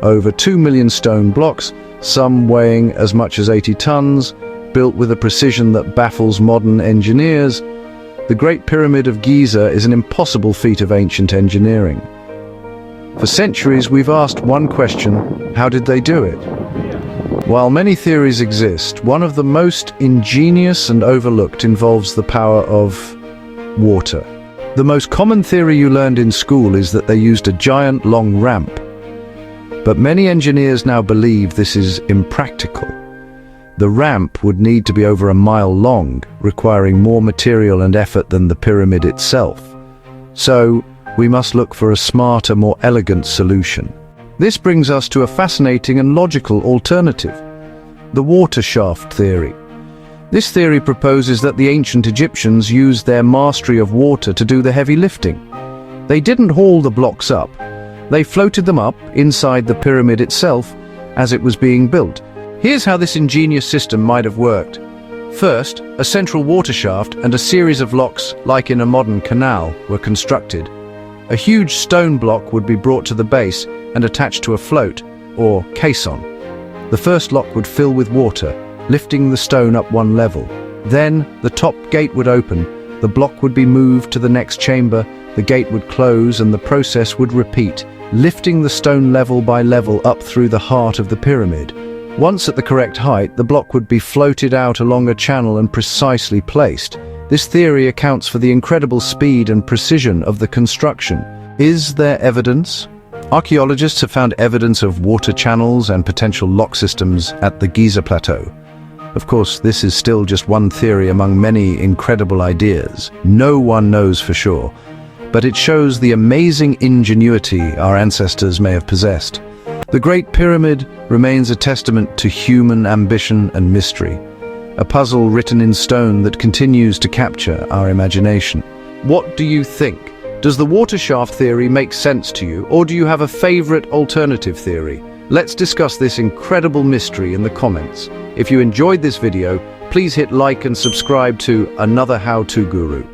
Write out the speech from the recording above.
over 2 million stone blocks, some weighing as much as 80 tons, built with a precision that baffles modern engineers. The Great Pyramid of Giza is an impossible feat of ancient engineering. For centuries, we've asked one question: how did they do it? While many theories exist, one of the most ingenious and overlooked involves the power of water. The most common theory you learned in school is that they used a giant long ramp. But many engineers now believe this is impractical. The ramp would need to be over a mile long, requiring more material and effort than the pyramid itself. So, we must look for a smarter, more elegant solution. This brings us to a fascinating and logical alternative: the water shaft theory. This theory proposes that the ancient Egyptians used their mastery of water to do the heavy lifting. They didn't haul the blocks up. They floated them up inside the pyramid itself as it was being built. Here's how this ingenious system might have worked. First, a central water shaft and a series of locks, like in a modern canal, were constructed. A huge stone block would be brought to the base and attached to a float, or caisson. The first lock would fill with water, lifting the stone up one level. Then, the top gate would open, the block would be moved to the next chamber, the gate would close, and the process would repeat, lifting the stone level by level up through the heart of the pyramid. Once at the correct height, the block would be floated out along a channel and precisely placed. This theory accounts for the incredible speed and precision of the construction. Is there evidence? Archaeologists have found evidence of water channels and potential lock systems at the Giza Plateau. Of course, this is still just one theory among many incredible ideas. No one knows for sure, but it shows the amazing ingenuity our ancestors may have possessed. The Great Pyramid remains a testament to human ambition and mystery, a puzzle written in stone that continues to capture our imagination. What do you think? Does the water shaft theory make sense to you, or do you have a favorite alternative theory? Let's discuss this incredible mystery in the comments. If you enjoyed this video, please hit like and subscribe to Another How To Guru.